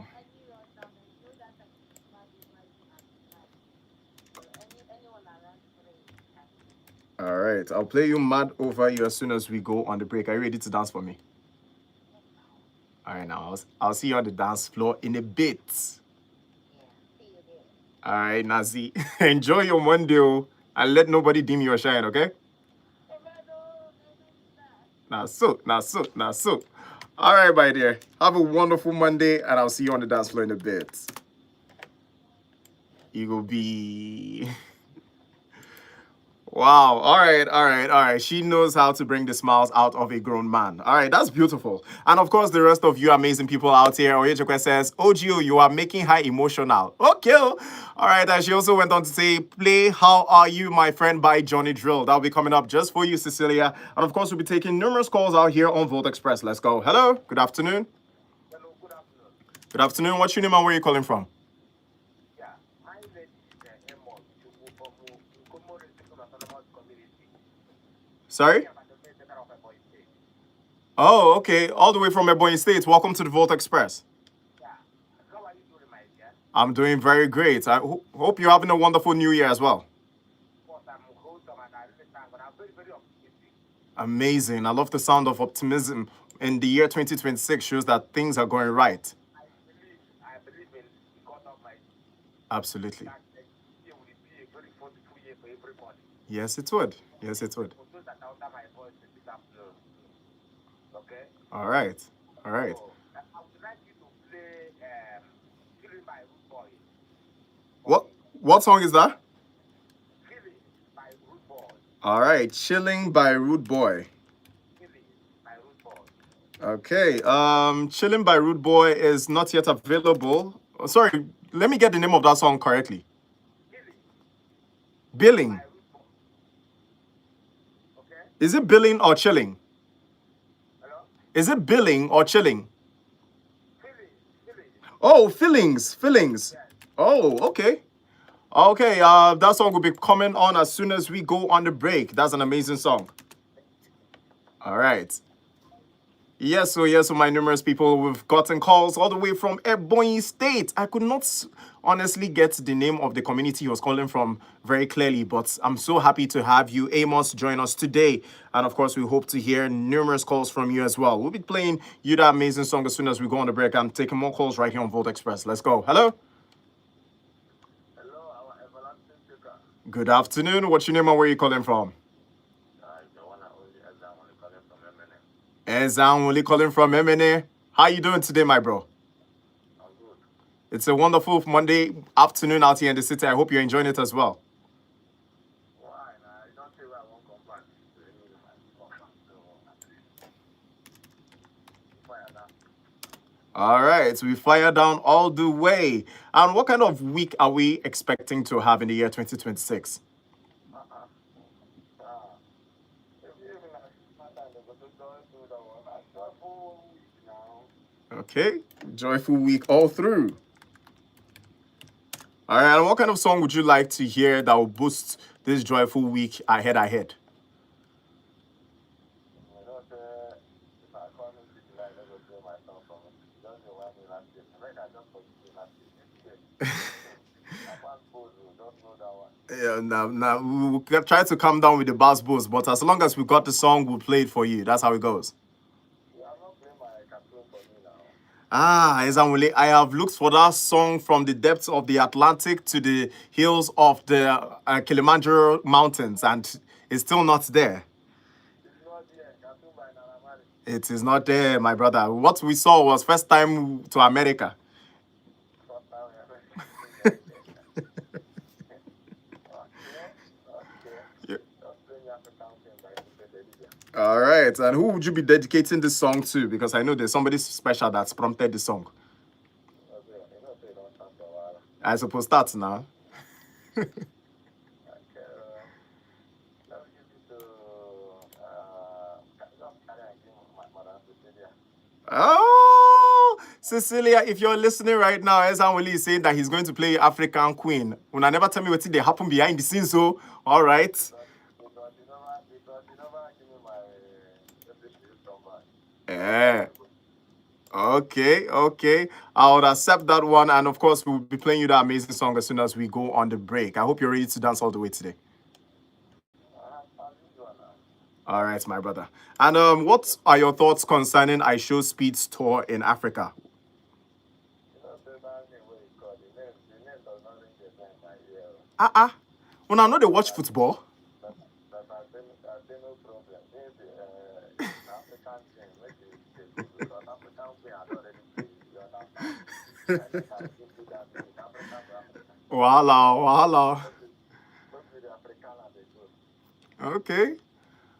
A: All right. I'll play you Mad Over You as soon as we go on the break. Are you ready to dance for me? All right. Now, I'll see you on the dance floor in a bit. All right, Nazi. Enjoy your Monday, oh, and let nobody dim your shine, okay? Now so. All right, my dear. Have a wonderful Monday, and I'll see you on the dance floor in a bit. You will be. Wow. All right. She knows how to bring the smiles out of a grown man. All right, that's beautiful. And of course, the rest of you amazing people out here, Oyechekwe says, OGO, you are making her emotional. Okay. All right. And she also went on to say, play How Are You, My Friend by Johnny Drill. That'll be coming up just for you, Cecilia. And of course, we'll be taking numerous calls out here on Volt Express. Let's go. Hello. Good afternoon.
B: Hello, good afternoon.
A: Good afternoon. What's your name and where are you calling from?
B: Yeah, my name is Amos Chukwu from Nkomo Regional Autonomous Community.
A: Sorry?
B: I'm the president of Ebonyi State.
A: Oh, okay. All the way from Ebonyi State. Welcome to the Volt Express.
B: Yeah, how are you doing, my dear?
A: I'm doing very great. I hope you're having a wonderful new year as well.
B: Of course, I'm wholesome and I really thank God. I'm very, very optimistic.
A: Amazing. I love the sound of optimism in the year 2026 shows that things are going right.
B: I believe in the God Almighty.
A: Absolutely.
B: That the year will be a very fruitful year for everybody.
A: Yes, it would. Yes, it would.
B: For those that are under my voice this afternoon. Okay?
A: All right. All right.
B: So, I would like you to play Feeling by Root Boy.
A: What song is that?
B: Feeling by Root Boy.
A: All right. Chilling by Rude Boy.
B: Feeling by Root Boy.
A: Okay. Chilling by Rude Boy is not yet available. Oh, sorry. Let me get the name of that song correctly.
B: Feeling
A: Billing.
B: by Root Boy. Okay?
A: Is it billing or chilling?
B: Hello?
A: Is it billing or chilling?
B: Feeling.
A: Oh, Feelings.
B: Yes.
A: Oh, okay. Okay, that song will be coming on as soon as we go on the break. That's an amazing song. All right. Yes, so my numerous people, we've gotten calls all the way from Ebonyi State. I could not honestly get the name of the community he was calling from very clearly, but I'm so happy to have you, Amos, join us today. And of course, we hope to hear numerous calls from you as well. We'll be playing you that amazing song as soon as we go on the break and taking more calls right here on Volt Express. Let's go. Hello.
B: Hello, our everlasting speaker.
A: Good afternoon. What's your name and where are you calling from?
B: The one and only Ezra Wole calling from MNM.
A: Ezan Wole calling from MNA. How you doing today, my bro?
B: I'm good.
A: It's a wonderful Monday afternoon out here in the city. I hope you're enjoying it as well.
B: Why? I don't say I won't come back to any of my stuff. So, fire that.
A: All right, so we fire down all the way. And what kind of week are we expecting to have in the year 2026?
B: Even at that time, they go to join through the one. I saw 4 weeks now.
A: Okay, joyful week all through. All right, and what kind of song would you like to hear that will boost this joyful week ahead?
B: I don't say if I come in this line, I will play my song from it. Just the one in last year. Right now, just for you last year. I can't pose you. Don't know that one.
A: Yeah, now we'll try to calm down with the bass boost, but as long as we got the song, we'll play it for you. That's how it goes.
B: You have not played my cartoon for me now.
A: Ezan Wole, I have looked for that song from the depths of the Atlantic to the hills of the Kilimanjaro mountains, and it's still not there.
B: It's not there. Cartoon by Naramari.
A: It is not there, my brother. What we saw was first time to America.
B: First time we have
A: Yeah.
B: Just playing African thing by Lydia.
A: All right, and who would you be dedicating this song to? Because I know there's somebody special that's prompted the song.
B: Okay, you know, say don't start the war.
A: I suppose that's now.
B: Okay, let me give it to just carry and give my mother Cecilia.
A: Oh, Cecilia, if you're listening right now, Ezan Wole is saying that he's going to play African Queen. When I never tell me what they happen behind the scenes, so all right.
B: Because you never give me my appreciation back.
A: Yeah. Okay. I would accept that one. And of course, we'll be playing you that amazing song as soon as we go on the break. I hope you're ready to dance all the way today.
B: I'll do you now.
A: All right, my brother. And what are your thoughts concerning I Show Speed's tour in Africa?
B: Say that name where you call the name does not ring the bell in my ear.
A: When I know they watch football.
B: But I say no problem. Maybe African thing, make it good because African thing I don't already play. You understand? I give you that name. African to African.
A: Wahala.
B: Look with the African and the good.
A: Okay.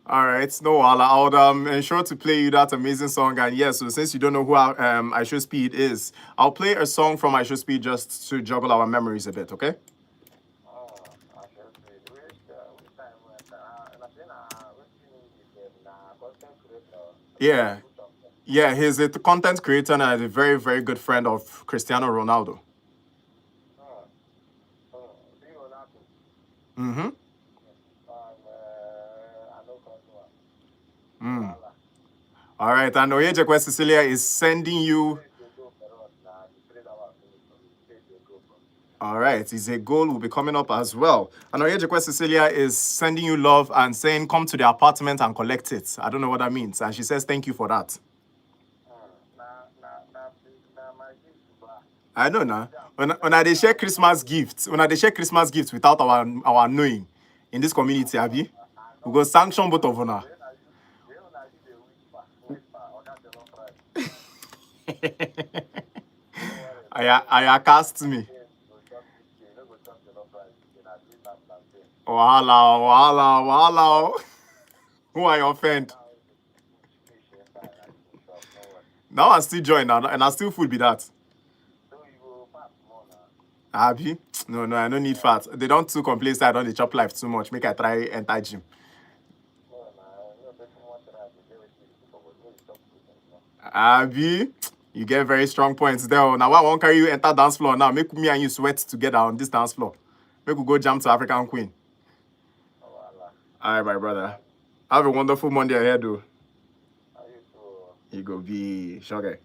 A: All right, no wahala. I would ensure to play you that amazing song. And yes, so since you don't know who I Show Speed is, I'll play a song from I Show Speed just to juggle our memories a bit, okay?
B: I should say, which time when and I think what you mean is content creator.
A: Yeah. Yeah, he's a content creator and a very, very good friend of Cristiano Ronaldo.
B: Do you know nothing?
A: Mm-hmm.
B: I know Contour.
A: Mm. All right, and Oyejekwe Cecilia is sending you. All right, his a goal will be coming up as well. And Oyejekwe Cecilia is sending you love and saying, come to the apartment and collect it. I don't know what that means. And she says, thank you for that. I know now. When I they share Christmas gifts, without our knowing in this community, Abby, we go sanction both of us. I cast me. Wahala. Who are your friend? Now I still join now, and I still food be that. Abi? No, I don't need fat. They don't too complain say I don't dey chop life too much. Make I try enter gym. Abi? You get very strong points there. Now I won't carry you enter dance floor now. Make me and you sweat together on this dance floor. Make we go jam to African Queen. All right, my brother. Have a wonderful Monday ahead, though. You go be sugar.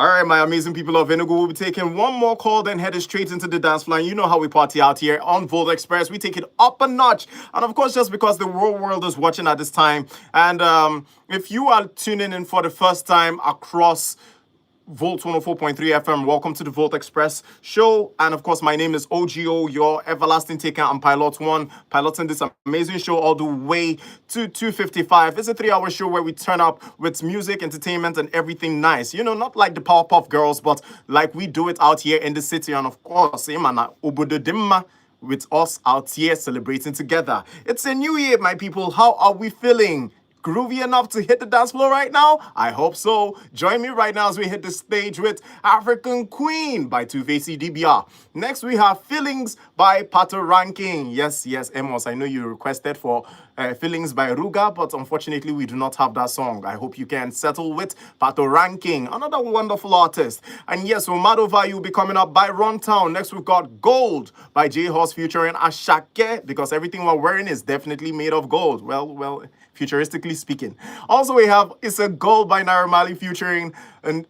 A: All right, my amazing people of Enugu, we'll be taking one more call, then headed straight into the dance floor. And you know how we party out here on Volt Express. We take it up a notch. And of course, just because the whole world is watching at this time. And if you are tuning in for the first time across Volt 104.3 FM, welcome to the Volt Express show. And of course, my name is OGO, your everlasting taker and Pilot One, piloting this amazing show all the way to 2:55. It's a 3-hour show where we turn up with music, entertainment, and everything nice. You know, not like the Powerpuff Girls, but like we do it out here in the city. And of course, Obodo Dimma with us out here celebrating together. It's a new year, my people. How are we feeling? Groovy enough to hit the dance floor right now? I hope so. Join me right now as we hit the stage with African Queen by Two-Face DBR. Next, we have Feelings by Pato Ranking. Yes, Amos, I know you requested for Feelings by Ruga, but unfortunately, we do not have that song. I hope you can settle with Pato Ranking, another wonderful artist. And yes, Umadova will be coming up by Runtown. Next, we've got Gold by J Horse featuring Ashake, because everything we're wearing is definitely made of gold. Well, futuristically speaking. Also, we have It's a Gold by Naira Marley featuring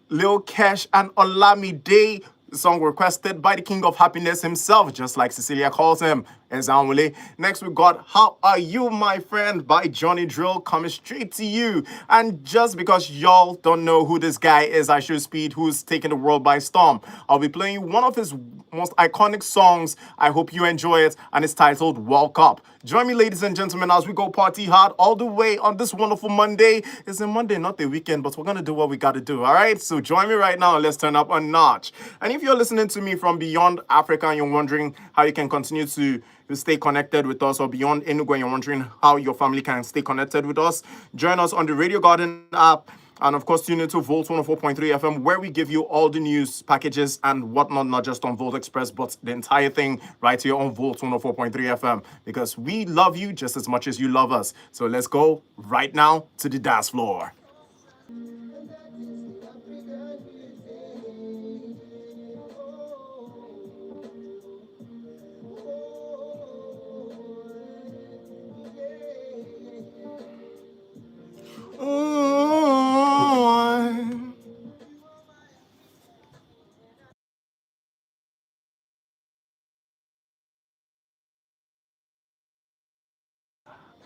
A: Lil Kesh and Olamide. The song requested by the King of Happiness himself, just like Cecilia calls him, Ezanwule. Next, we got How Are You, My Friend by Johnny Drill, coming straight to you. And just because y'all don't know who this guy is, I Show Speed, who's taking the world by storm, I'll be playing one of his most iconic songs. I hope you enjoy it, and it's titled Walk Up. Join me, ladies and gentlemen, as we go party hard all the way on this wonderful Monday. It's a Monday, not the weekend, but we're going to do what we got to do, all right? So join me right now and let's turn up a notch. And if you're listening to me from beyond Africa and you're wondering how you can continue to stay connected with us, or beyond Enugu and you're wondering how your family can stay connected with us, join us on the Radio Garden app. And of course, tune into Volt 104.3 FM, where we give you all the news packages and whatnot, not just on Volt Express, but the entire thing right here on Volt 104.3 FM, because we love you just as much as you love us. So let's go right now to the dance floor.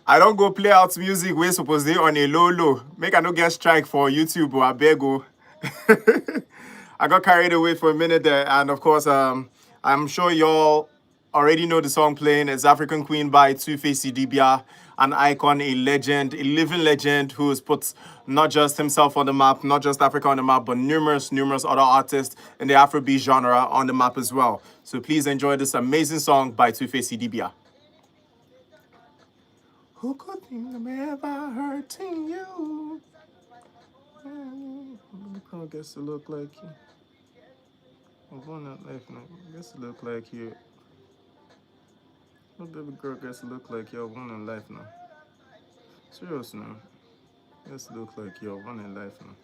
A: I don't go play out music we suppose dey on a low low. Make I no get strike for YouTube or I beg o. I got carried away for a minute there, and of course, I'm sure y'all already know the song playing. It's African Queen by Two-Face Idibia, an icon, a legend, a living legend who has put not just himself on the map, not just Africa on the map, but numerous other artists in the Afrobeat genre on the map as well. So please enjoy this amazing song by Two-Face Idibia. Who could think of ever hurting you? I guess it look like you. I'm going that life now. I guess it look like you. What baby girl guess it look like you're one in life now? Serious now. Guess it look like you're one in life now.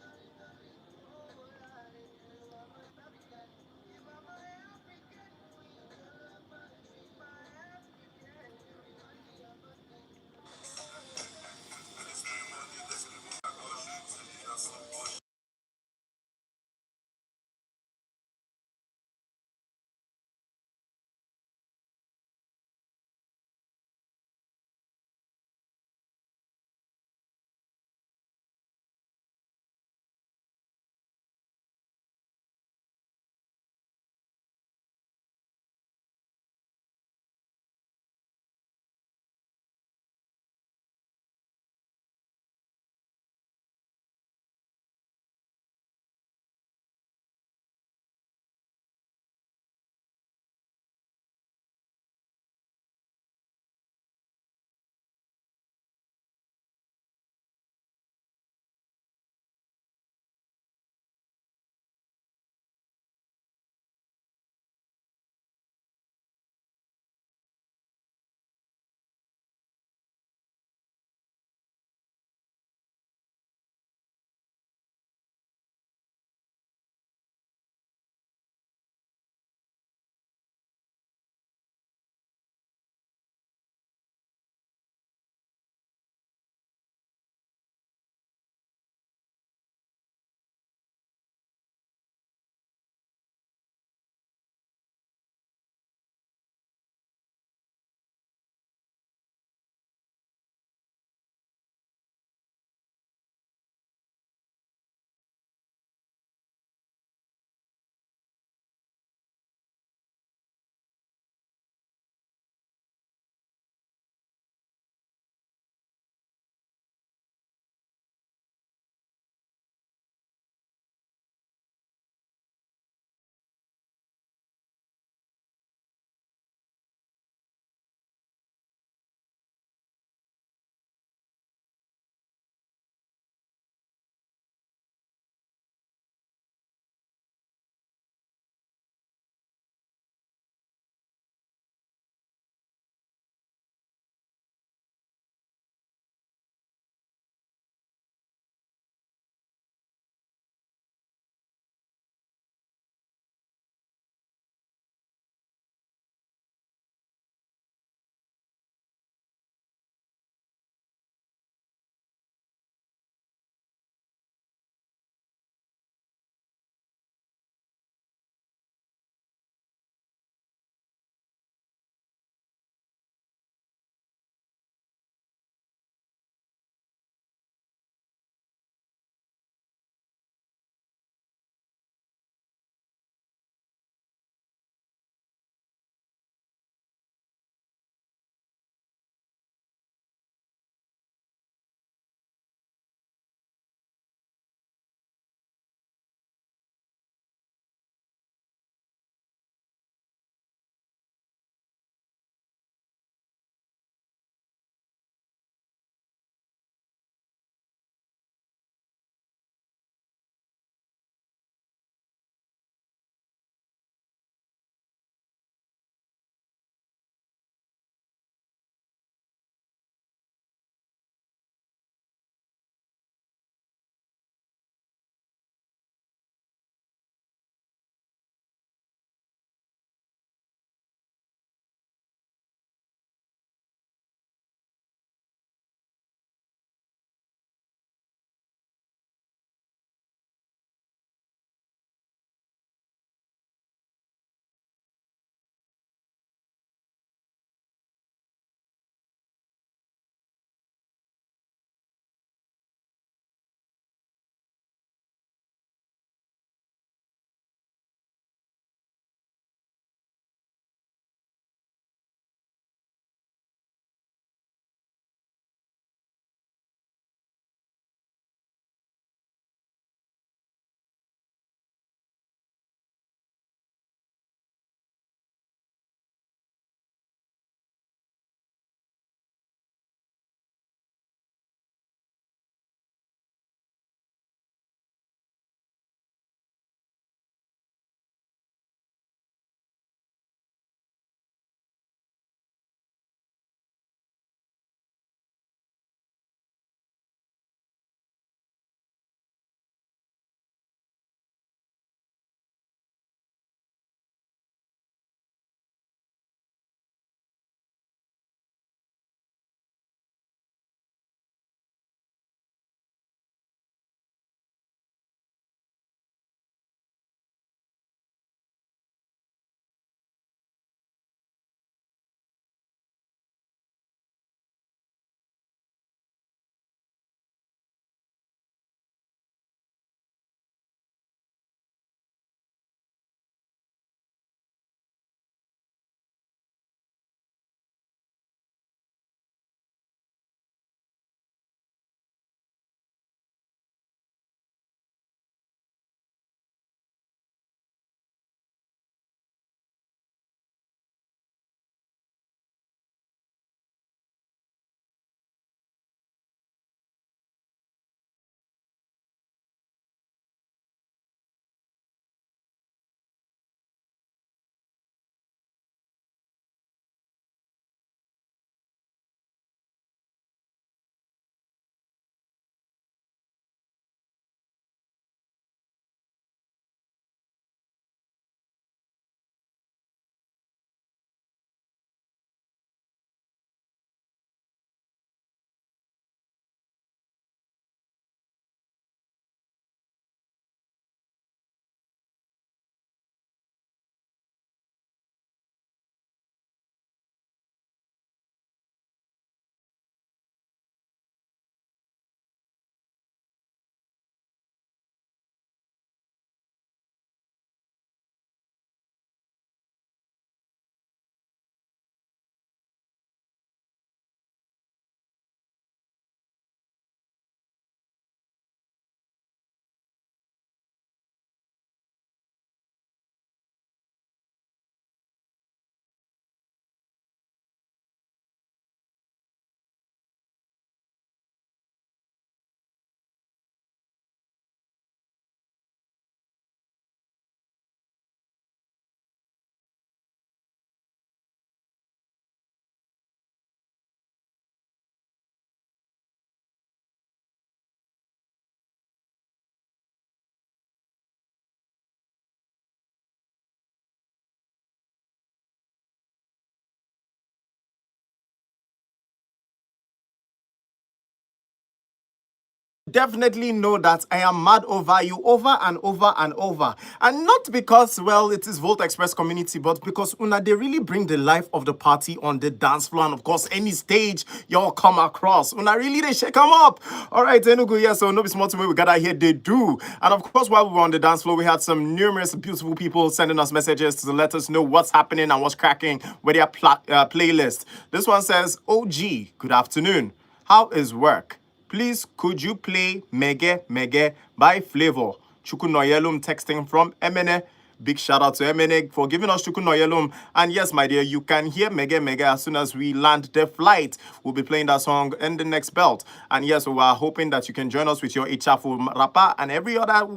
A: definitely know that I am mad over you over and over and over. And not because, well, it is Volt Express community, but because Una, they really bring the life of the party on the dance floor. And of course, any stage y'all come across. Una really, they shake them up. All right, Enugu, yes, so no be small to me, we got out here, they do. And of course, while we were on the dance floor, we had some numerous beautiful people sending us messages to let us know what's happening and what's cracking with their playlist. This one says, OG, good afternoon. How is work? Please, could you play Mege Mege by Flavor? Chukunoyelum texting from Emene. Big shout out to Emene for giving us Chukunoyelum. And yes, my dear, you can hear Mege Mege as soon as we land the flight. We'll be playing that song in the next belt. And yes, we are hoping that you can join us with your Ichafu rapper and every other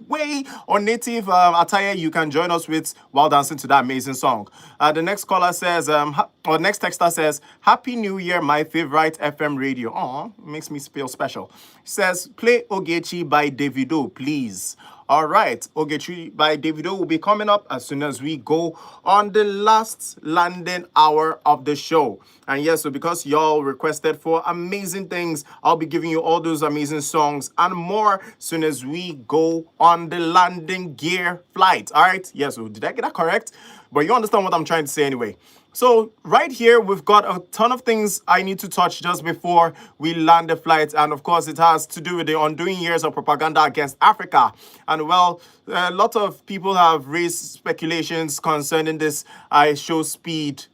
A: way or native attire you can join us with while dancing to that amazing song. The next caller says, or next texter says, Happy New Year, my favorite FM radio. Oh, makes me feel special. Says, play Ogechi by Davido, please. All right, Ogechi by Davido will be coming up as soon as we go on the last landing hour of the show. And yes, so because y'all requested for amazing things, I'll be giving you all those amazing songs and more as soon as we go on the landing gear flight. All right, yes, so did I get that correct? But you understand what I'm trying to say anyway. So right here, we've got a ton of things I need to touch just before we land the flight. And of course, it has to do with the undoing years of propaganda against Africa. And well, a lot of people have raised speculations concerning this I Show Speed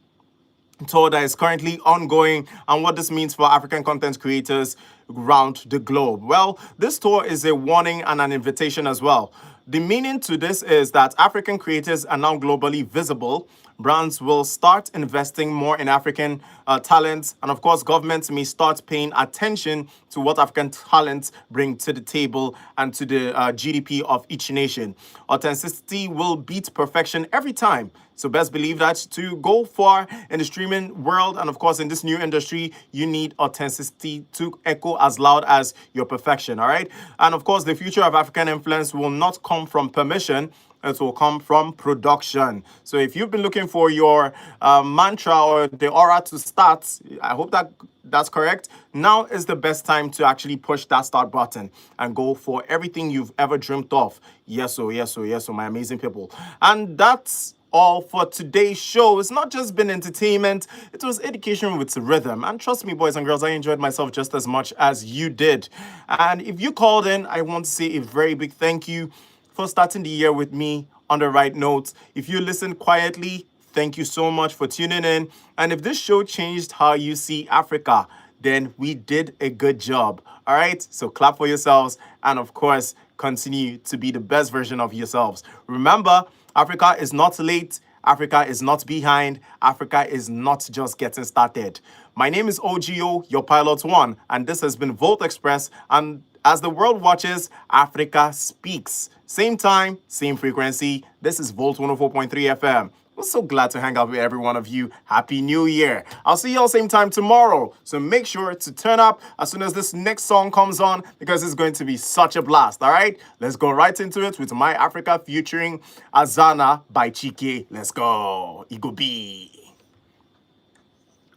A: tour that is currently ongoing and what this means for African content creators around the globe. Well, this tour is a warning and an invitation as well. The meaning to this is that African creators are now globally visible. Brands will start investing more in African talents. And of course, governments may start paying attention to what African talents bring to the table and to the GDP of each nation. Authenticity will beat perfection every time. So best believe that to go far in the streaming world and of course in this new industry, you need authenticity to echo as loud as your perfection, all right? And of course, the future of African influence will not come from permission, it will come from production. So if you've been looking for your mantra or the aura to start, I hope that that's correct. Now is the best time to actually push that start button and go for everything you've ever dreamt of. Yes, so, yes, so, yes, so, my amazing people. And that's all for today's show. It's not just been entertainment, it was education with rhythm. And trust me, boys and girls, I enjoyed myself just as much as you did. And if you called in, I want to say a very big thank you for starting the year with me on the right notes. If you listened quietly, thank you so much for tuning in. And if this show changed how you see Africa, then we did a good job. All right, so clap for yourselves and of course, continue to be the best version of yourselves. Remember, Africa is not late. Africa is not behind. Africa is not just getting started. My name is OGO, your Pilot One, and this has been Volt Express. And as the world watches, Africa speaks. Same time, same frequency. This is Volt 104.3 FM. We're so glad to hang out with every one of you. Happy New Year. I'll see you all same time tomorrow. So make sure to turn up as soon as this next song comes on because it's going to be such a blast, all right? Let's go right into it with My Africa featuring Azana by Chike. Let's go. Ego B.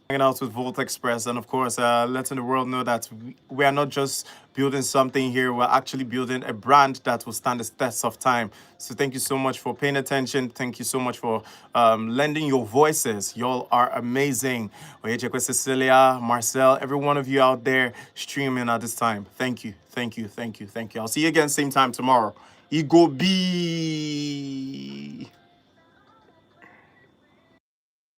A: Hanging out with Volt Express and of course letting the world know that we are not just building something here, we're actually building a brand that will stand the test of time. So thank you so much for paying attention. Thank you so much for lending your voices. Y'all are amazing. Oyechekwe Cecilia, Marcel, every one of you out there streaming at this time. Thank you, thank you, thank you, thank you. I'll see you again same time tomorrow. Ego B.